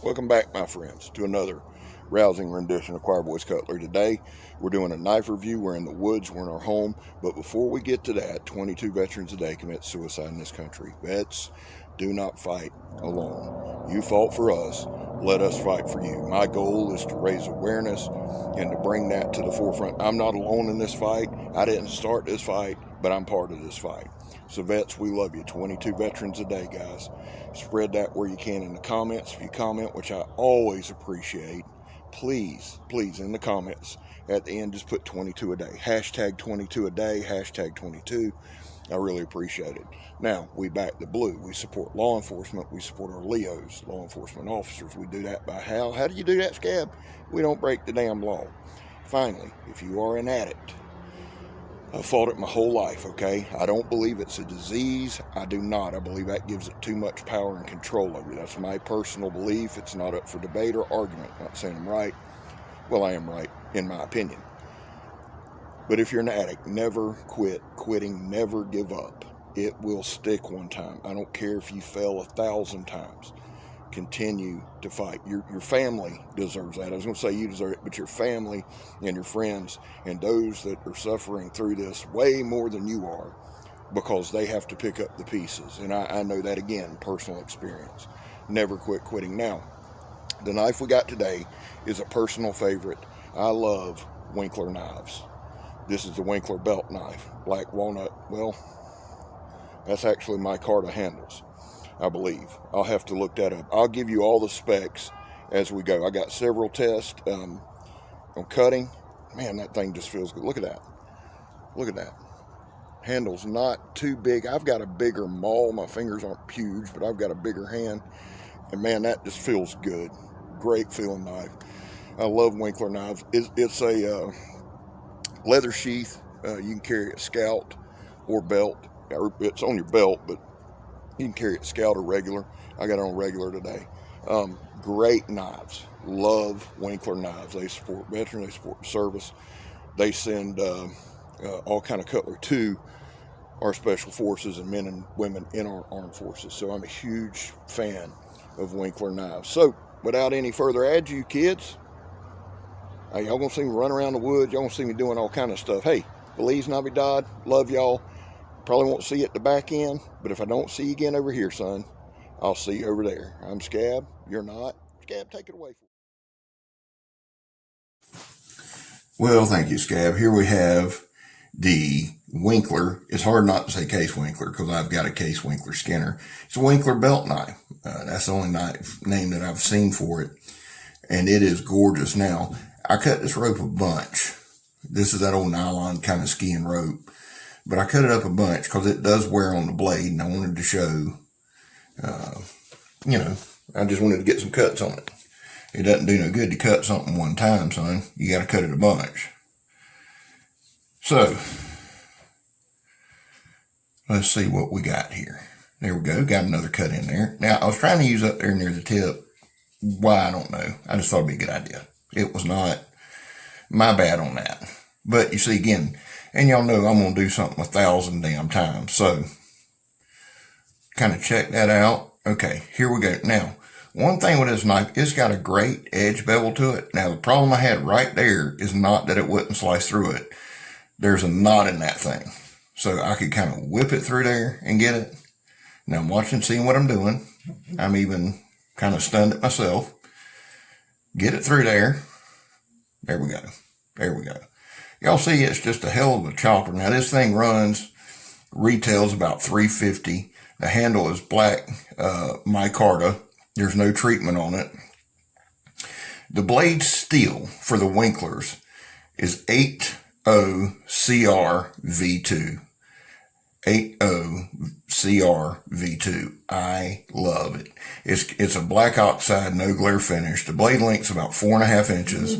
Welcome back, my friends, to another rousing rendition of Choir Boys Cutlery. Today, we're doing a knife review. We're in the woods, we're in our home. But before we get to that, 22 veterans a day commit suicide in this country. Vets, do not fight alone. You fought for us. Let us fight for you. My goal is to raise awareness and to bring that to the forefront. I'm not alone in this fight. I didn't start this fight, but I'm part of this fight. So vets, we love you. 22 veterans a day, guys. Spread that where you can in the comments. If you comment, which I always appreciate, please, in the comments at the end, just put 22 a day. Hashtag 22 a day, hashtag 22. I really appreciate it. Now, we back the blue. We support law enforcement. We support our LEOs, law enforcement officers. We do that by how? How do you do that, Scab? We don't break the damn law. Finally, if you are an addict, I've fought it my whole life, okay? I don't believe it's a disease. I do not. I believe that gives it too much power and control over you. That's my personal belief. It's not up for debate or argument. I'm not saying I'm right. Well, I am right, in my opinion. But if you're an addict, never quit. Quitting, never give up. It will stick one time. I don't care if you fail 1,000 times. Continue to fight. Your family deserves that. I was going to say you deserve it, but your family and your friends and those that are suffering through this way more than you are, because they have to pick up the pieces. And I know that, again, personal experience. Never quit quitting. Now, the knife we got today is a personal favorite. I love Winkler knives. This is the Winkler Belt knife. Black walnut. Well, that's actually my card of handles, I believe. I'll have to look that up. I'll give you all the specs as we go. I got several tests on cutting. Man, that thing just feels good. Look at that. Look at that. Handle's not too big. I've got a bigger maul. My fingers aren't huge, but I've got a bigger hand. And man, that just feels good. Great feeling knife. I love Winkler knives. It's a leather sheath. You can carry it scout or belt. It's on your belt, but you can carry it scout or regular. I got it on regular today. Great knives. Love Winkler knives. They support veterans. They support service. They send all kind of cutlery to our special forces and men and women in our armed forces. So I'm a huge fan of Winkler knives. So without any further ado, you kids, y'all gonna see me run around the woods. Y'all gonna see me doing all kind of stuff. Hey, Belize Navidad. Love y'all. Probably won't see you at the back end, but if I don't see you again over here, son, I'll see you over there. I'm Scab. You're not. Scab, take it away. Well, thank you, Scab. Here we have the Winkler. It's hard not to say Case Winkler because I've got a Case Winkler Skinner. It's a Winkler belt knife. That's the only knife name that I've seen for it, and it is gorgeous. Now, I cut this rope a bunch. This is that old nylon kind of skiing rope. But I cut it up a bunch because it does wear on the blade, and I wanted to show, I just wanted to get some cuts on it. It doesn't do no good to cut something one time, son. You got to cut it a bunch. So, let's see what we got here. There we go. Got another cut in there. Now, I was trying to use up there near the tip. Why, I don't know. I just thought it'd be a good idea. It was not my bad on that. But you see, again, and y'all know I'm going to do something 1,000 damn times. So, kind of check that out. Okay, here we go. Now, one thing with this knife, it's got a great edge bevel to it. Now, the problem I had right there is not that it wouldn't slice through it. There's a knot in that thing. So, I could kind of whip it through there and get it. Now, I'm watching, seeing what I'm doing. I'm even kind of stunned at myself. Get it through there. There we go. There we go. Y'all see, it's just a hell of a chopper. Now, this thing retails about $350. The handle is black micarta. There's no treatment on it. The blade steel for the Winklers is 80CR-V2. 80CR-V2. I love it. It's a black oxide, no glare finish. The blade length's about 4.5 inches.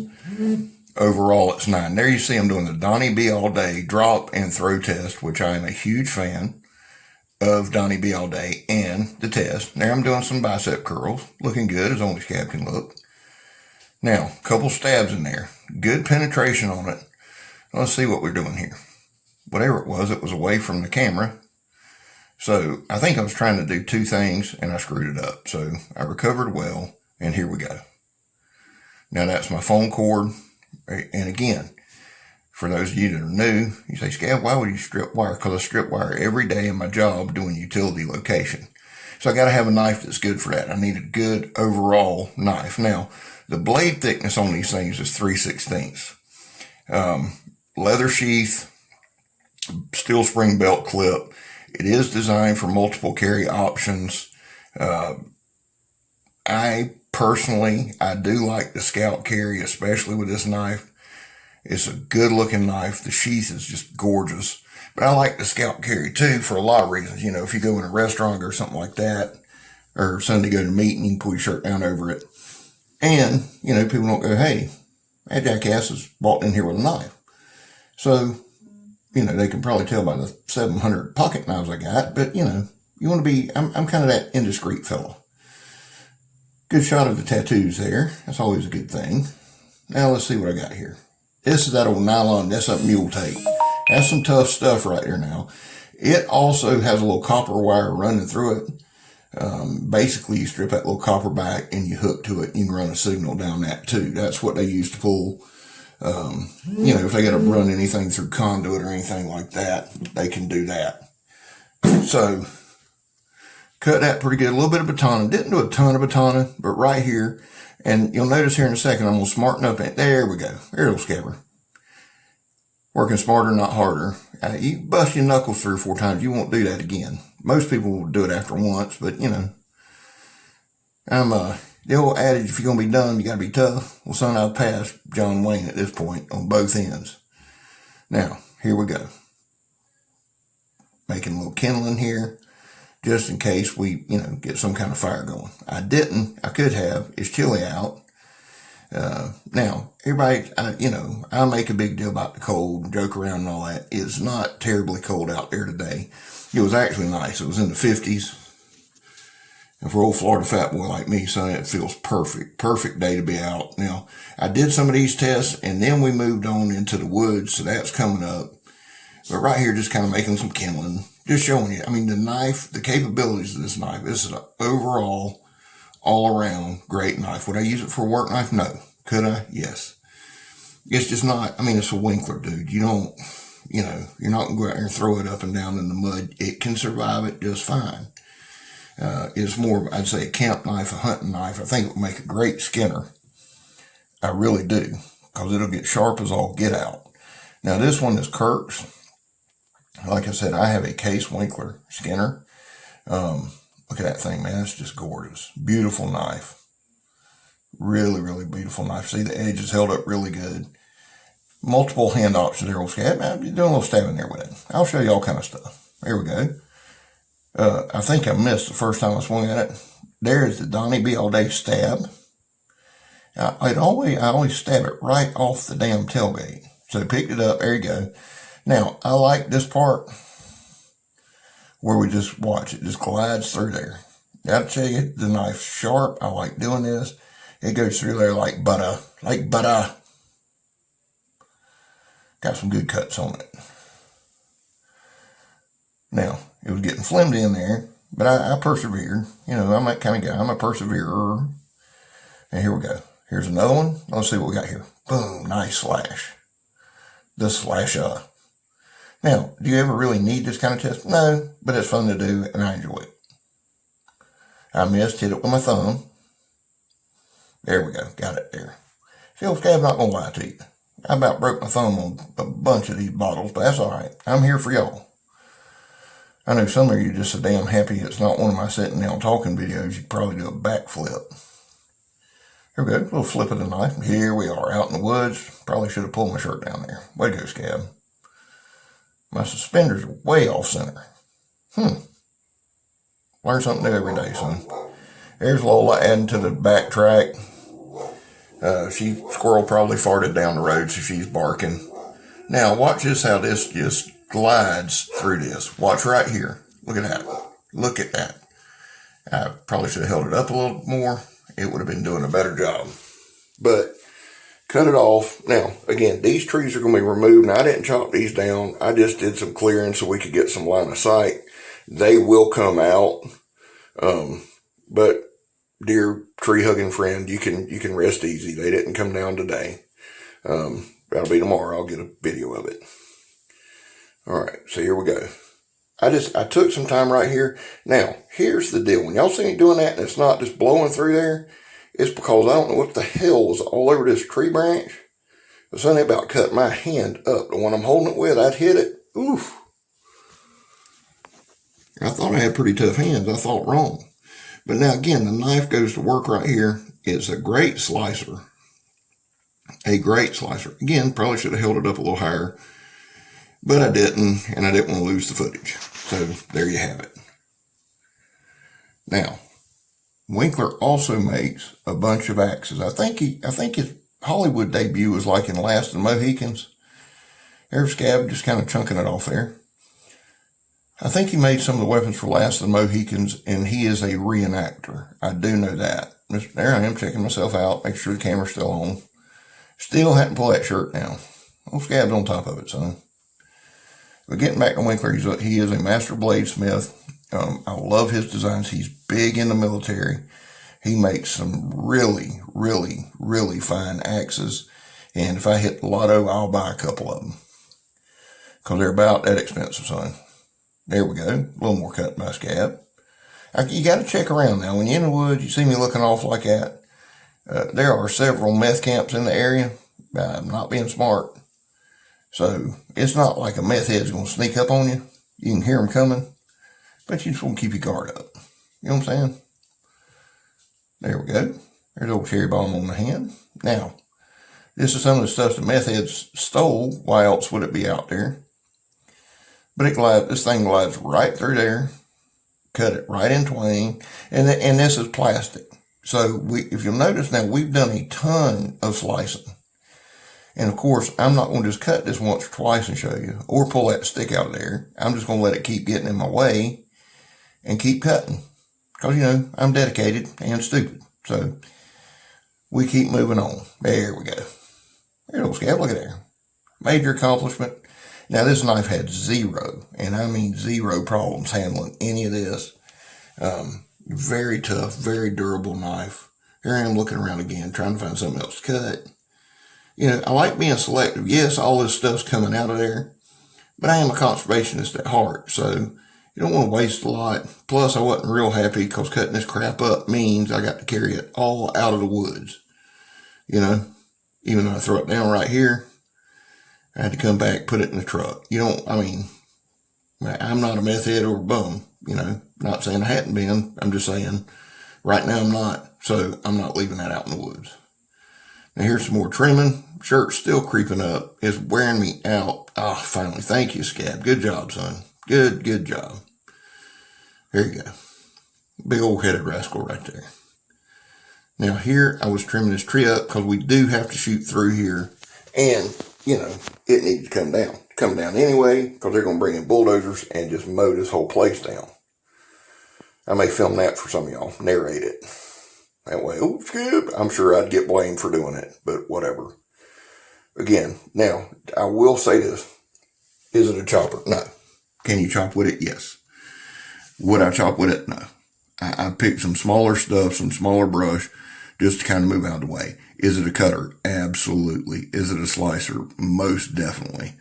Overall, it's 9. There you see I'm doing the Donnie B All Day drop and throw test, which I am a huge fan of Donnie B All Day and the test. Now I'm doing some bicep curls. Looking good, as only Scab can look. Now, a couple stabs in there. Good penetration on it. Let's see what we're doing here. Whatever it was away from the camera. So I think I was trying to do two things and I screwed it up. So I recovered well And here we go. Now that's my phone cord. And again, for those of you that are new, you say, Scab, why would you strip wire? Because I strip wire every day in my job doing utility location. So I got to have a knife that's good for that. I need a good overall knife. Now, the blade thickness on these things is 3/16. Leather sheath, steel spring belt clip. It is designed for multiple carry options. I do like the scout carry, especially with this knife. It's a good looking knife. The sheath is just gorgeous. But I like the scout carry too for a lot of reasons. You know, if you go in a restaurant or something like that, or Sunday go to meet and you can pull your shirt down over it. And, you know, people don't go, hey, that jackass has walked in here with a knife. So, you know, they can probably tell by the 700 pocket knives I got. But, you know, you want to be, I'm kind of that indiscreet fellow. Good shot of the tattoos there. That's always a good thing. Now let's see what I got here. This is that old nylon, that's up mule tape. That's some tough stuff right there now. It also has a little copper wire running through it. Basically, you strip that little copper back and you hook to it. You can run a signal down that too. That's what they use to pull. You know, if they got to run anything through conduit or anything like that, they can do that. So, cut that pretty good. A little bit of batoning. Didn't do a ton of batoning, but right here. And you'll notice here in a second, I'm going to smarten up it. There we go. There it'll scabber. Working smarter, not harder. You bust your knuckles 3 or 4 times. You won't do that again. Most people will do it after once, but you know. The old adage, if you're going to be dumb, you got to be tough. Well, son, I've passed John Wayne at this point on both ends. Now, here we go. Making a little kindling here, just in case we, you know, get some kind of fire going. I didn't. I could have. It's chilly out. Now, everybody, I make a big deal about the cold, joke around and all that. It's not terribly cold out there today. It was actually nice. It was in the 50s. And for old Florida fat boy like me, son, it feels perfect. Perfect day to be out. Now, I did some of these tests, and then we moved on into the woods, so that's coming up. But right here, just kind of making some kindling. Just showing you, I mean, the knife, the capabilities of this knife. This is an overall, all-around great knife. Would I use it for a work knife? No. Could I? Yes. It's just not, I mean, it's a Winkler, dude. You don't, you know, you're not going to go out there and throw it up and down in the mud. It can survive it just fine. It's more, I'd say, a camp knife, a hunting knife. I think it would make a great skinner. I really do, because it'll get sharp as all get out. Now, this one is Kirk's. Like I said, I have a Case Winkler Skinner. Look at that thing, man. It's just gorgeous. Beautiful knife. Really, really beautiful knife. See, the edge is held up really good. Multiple hand options there, old Scab. Man, you're doing a little stabbing there with it. I'll show you all kind of stuff. There we go. I think I missed the first time I swung at it. There's the Donnie B all day stab. I always stab it right off the damn tailgate. So I picked it up. There you go. Now, I like this part where we just watch it. Just glides through there. Gotta tell you, the knife's sharp. I like doing this. It goes through there like butter. Like butter. Got some good cuts on it. Now, it was getting flimsy in there, but I persevered. You know, I'm that kind of guy. I'm a perseverer. And here we go. Here's another one. Let's see what we got here. Boom. Nice slash. The slasher. Now, do you ever really need this kind of test? No, but it's fun to do, and I enjoy it. I missed, hit it with my thumb. There we go, got it there. See, old Scab, not gonna lie to you. I about broke my thumb on a bunch of these bottles, but that's all right. I'm here for y'all. I know some of you are just so damn happy it's not one of my sitting down talking videos. You could probably do a backflip. Here we go, a little flip of the knife. Here we are, out in the woods. Probably should have pulled my shirt down there. Way to go, Scab. My suspenders are way off center. Learn something new every day, son. There's Lola adding to the backtrack. Squirrel probably farted down the road, so she's barking. Now, watch this, how this just glides through this. Watch right here. Look at that. Look at that. I probably should have held it up a little more. It would have been doing a better job. But cut it off. Now, again, these trees are going to be removed. Now, I didn't chop these down. I just did some clearing so we could get some line of sight. They will come out. But dear tree hugging friend, you can rest easy. They didn't come down today. That'll be tomorrow. I'll get a video of it. All right, so here we go. I took some time right here. Now, here's the deal. When y'all see me doing that and it's not just blowing through there, it's because I don't know what the hell was all over this tree branch. But something about cut my hand up. The one I'm holding it with, I'd hit it. Oof. I thought I had pretty tough hands. I thought wrong. But now again, the knife goes to work right here. It's a great slicer. A great slicer. Again, probably should have held it up a little higher. But I didn't, and I didn't want to lose the footage. So there you have it. Now, Winkler also makes a bunch of axes. I think his Hollywood debut was like in Last of the Mohicans. There's Scab just kind of chunking it off there. I think he made some of the weapons for Last of the Mohicans, and he is a reenactor. I do know that. There I am checking myself out, make sure the camera's still on. Still hadn't pulled that shirt down. Old Scab's on top of it, son. But getting back to Winkler, he is a master bladesmith. I love his designs. He's big in the military. He makes some really, really, really fine axes. And if I hit the lotto, I'll buy a couple of them. Because they're about that expensive, son. There we go. A little more cut by Scab. You got to check around now. When you're in the woods, you see me looking off like that. There are several meth camps in the area. I'm not being smart. So it's not like a meth head's going to sneak up on you. You can hear them coming. But you just want to keep your guard up. You know what I'm saying? There we go. There's old cherry bomb on the hand. Now, this is some of the stuff the meth heads stole. Why else would it be out there? But this thing glides right through there. Cut it right in twain. And this is plastic. So if you'll notice now, we've done a ton of slicing. And of course, I'm not going to just cut this once or twice and show you, or pull that stick out of there. I'm just going to let it keep getting in my way and keep cutting. Because, you know, I'm dedicated and stupid. So we keep moving on. There we go. There's old Scab. Look at there. Major accomplishment. Now, this knife had zero, and I mean zero problems handling any of this. Very tough, very durable knife. Here I am looking around again, trying to find something else to cut. You know, I like being selective. Yes, all this stuff's coming out of there, but I am a conservationist at heart, so you don't want to waste a lot. Plus, I wasn't real happy because cutting this crap up means I got to carry it all out of the woods. You know, even though I throw it down right here, I had to come back, put it in the truck. I'm not a meth head or a bum, you know, not saying I hadn't been. I'm just saying right now I'm not, so I'm not leaving that out in the woods. Now here's some more trimming. Shirt's still creeping up. It's wearing me out. Oh, finally. Thank you, Scab. Good job, son. Good job. There you go. Big old headed rascal right there. Now here I was trimming this tree up because we do have to shoot through here. And, you know, it needs to come down. Come down anyway because they're going to bring in bulldozers and just mow this whole place down. I may film that for some of y'all. Narrate it. That way, oh, Scab, I'm sure I'd get blamed for doing it, but whatever. Again, now, I will say this. Is it a chopper? No. Can you chop with it? Yes. Would I chop with it? No. I picked some smaller stuff, some smaller brush, just to kind of move out of the way. Is it a cutter? Absolutely. Is it a slicer? Most definitely.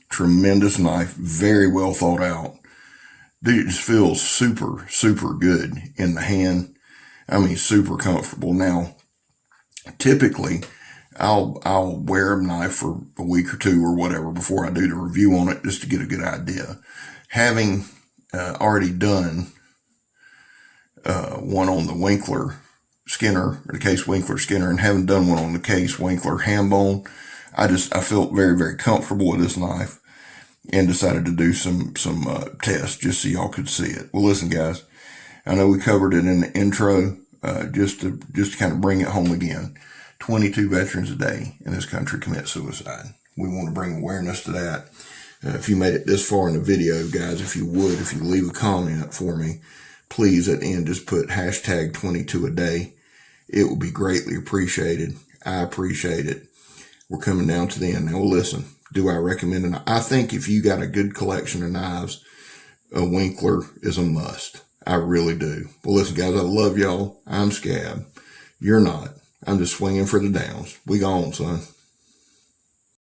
Tremendous knife, very well thought out. Dude, it just feels super, super good in the hand. I mean, super comfortable. Now, typically, I'll wear a knife for a week or two or whatever before I do the review on it, just to get a good idea. Having already done one on the Winkler Skinner, or the Case Winkler Skinner, and having done one on the Case Winkler Hambone, I felt very, very comfortable with this knife and decided to do some tests just so y'all could see it. Well, listen, guys. I know we covered it in the intro, just to kind of bring it home again. 22 veterans a day in this country commit suicide. We want to bring awareness to that. If you made it this far in the video, guys, if you leave a comment for me, please at the end just put hashtag 22 a day. It would be greatly appreciated. I appreciate it. We're coming down to the end. Now, well, listen, do I recommend it? I think if you got a good collection of knives, a Winkler is a must. I really do. Well, listen, guys, I love y'all. I'm Scab. You're not. I'm just swinging for the downs. We gone, son.